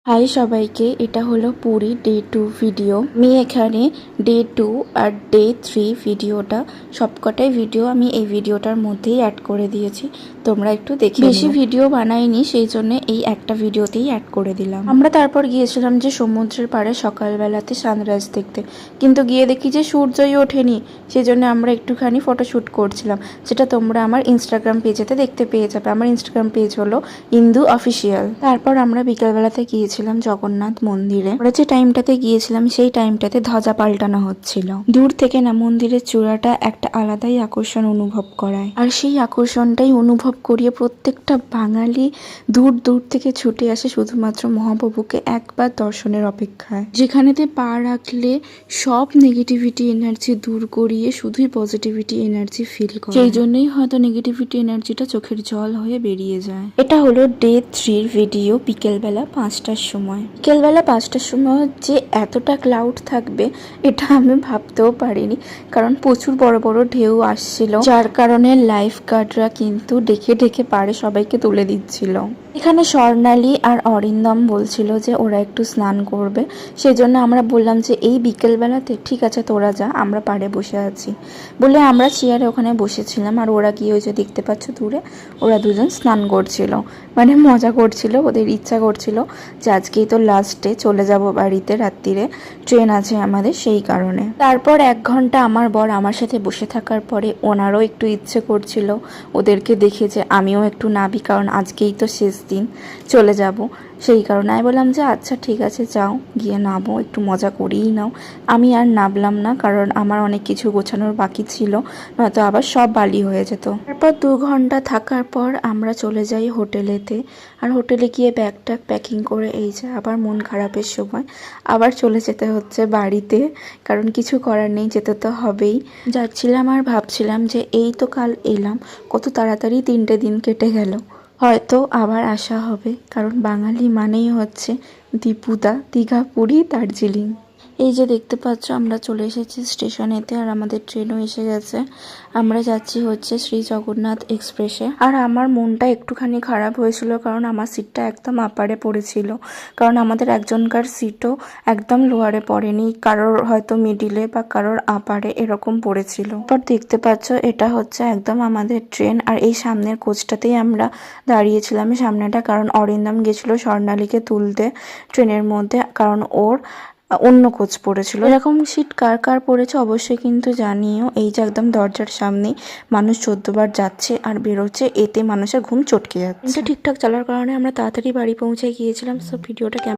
High সবাইকে, এটা হলো পুরী ডে 2 ভিডিও। আমি এখানে ডে 2 আর ডে 3 ভিডিওটা সবকটাই ভিডিও আমি এই ভিডিওটার মধ্যেই অ্যাড করে দিয়েছি। তোমরা একটু দেখে বেশি ভিডিও বানাইনি, সেই জন্য এই একটা ভিডিওতেই অ্যাড করে দিলাম। আমরা তারপর গিয়েছিলাম যে সমুদ্রের পাড়ে সকালবেলাতে সানরাইজ দেখতে, কিন্তু গিয়ে দেখি যে সূর্যই ওঠেনি। সেই জন্য আমরা একটুখানি ফটোশ্যুট করছিলাম, যেটা তোমরা আমার ইনস্টাগ্রাম পেজেতে দেখতে পেয়ে যাবে। আমার ইনস্টাগ্রাম পেজ হলো ইন্দু অফিসিয়াল। তারপর আমরা বিকালবেলাতে গিয়েছিলাম জগন্নাথ মন্দিরে। আমরা যে টাইমটাতে গিয়েছিলাম সেই টাইমটাতে ধ্বজা পাল্টানো হচ্ছিল। দূর থেকে না মন্দিরের চূড়াটা একটা আলাদাই আকর্ষণ অনুভব করায়, আর সেই আকর্ষণটাই অনুভব করিয়ে প্রত্যেকটা বাঙালি দূর দূর থেকে ছুটে আসে শুধুমাত্র মহাপ্রভুকে একবার দর্শনের অপেক্ষায়, যেখানেতে পা রাখলে সব নেগেটিভিটি এনার্জি দূর করিয়ে শুধুই পজিটিভিটি এনার্জি ফিল করে। সেই জন্যই হয়তো নেগেটিভিটি এনার্জিটা চোখের জল হয়ে বেরিয়ে যায়। এটা হলো ডে 3 ভিডিও বিকেলবেলা 5টার সময়। বিকেলবেলা 5টার সময় যে এতটা ক্লাউড থাকবে এটা আমি ভাবতেও পারিনি, কারণ প্রচুর বড় বড় ঢেউ আসছিল, যার কারণে লাইফ গার্ডরা কিন্তু ডেকে ডেকে পাড়ে সবাইকে তুলে দিচ্ছিল। এখানে স্বর্ণালী আর অরিন্দম বলছিল যে ওরা একটু স্নান করবে, সেই জন্য আমরা বললাম যে এই বিকেলবেলাতে ঠিক আছে তোরা যা, আমরা পাড়ে বসে আছি বলে আমরা চেয়ারে ওখানে বসেছিলাম। আর ওরা কি হয়েছে দেখতে পাচ্ছ দূরে, ওরা দুজন স্নান করছিল, মানে মজা করছিল, ওদের ইচ্ছা করছিল যে আজকেই তো লাস্ট ডে, চলে যাব বাড়িতে, রাত্রিরে ট্রেন আছে আমাদের, সেই কারণে। তারপর 1 ঘন্টা আমার বর আমার সাথে বসে থাকার পরে ওনারও একটু ইচ্ছে করছিল ওদেরকে দেখে যে আমিও একটু নাবি, কারণ আজকেই তো শেষ দিন, চলে যাব। সেই কারণে আমি বললাম যে আচ্ছা ঠিক আছে যাও, গিয়ে নাবো, একটু মজা করেই নাও। আমি আর নাবলাম না, কারণ আমার অনেক কিছু গোছানোর বাকি ছিল, নয়তো আবার সব বালি হয়ে যেত। তারপর 2 ঘন্টা থাকার পর আমরা চলে যাই হোটেলেতে। আর হোটেলে গিয়ে ব্যাগ ট্যাগ প্যাকিং করে এই যে আবার মন খারাপের সময় আবার চলে যেতে হচ্ছে বাড়িতে, কারণ কিছু করার নেই, যেতে তো হবেই। যাচ্ছিলাম আর ভাবছিলাম যে এই তো কাল এলাম, কত তাড়াতাড়ি 3টে দিন কেটে গেল, হয়তো আবার আসা হবে, কারণ বাঙালি মানেই হচ্ছে দীপুদা, দীঘা, পুরী, দার্জিলিং। এই যে দেখতে পাচ্ছ আমরা চলে এসেছি স্টেশনেতে, আর আমাদের ট্রেনও এসে গেছে। আমরা যাচ্ছি হচ্ছে শ্রী জগন্নাথ এক্সপ্রেসে। আর আমার মনটা একটুখানি খারাপ হয়েছিল, কারণ আমার সিটটা একদম আপারে পড়েছিল, কারণ আমাদের একজনকার সিটও একদম লোয়ারে পড়েনি, কারোর হয়তো মিডিলে বা কারোর আপারে এরকম পড়েছিল। পর দেখতে পাচ্ছ এটা হচ্ছে একদম আমাদের ট্রেন, আর এই সামনের কোচটাতেই আমরা দাঁড়িয়েছিলাম, সামনেটা, কারণ অরিন্দম গেছিল স্বর্ণালীকে তুলতে ট্রেনের মধ্যে, কারণ ওর অন্য কোচ পড়েছিল। এরকম সিট কার কার পড়েছে অবশ্যই কিন্তু জানিও। এই যে একদম দরজার সামনে মানুষ 14 বার যাচ্ছে আর বেরোচ্ছে, এতে মানুষের ঘুম চটকে যাচ্ছে। ঠিকঠাক চলার কারণে আমরা তাড়াতাড়ি বাড়ি পৌঁছে গিয়েছিলাম। সব ভিডিওটা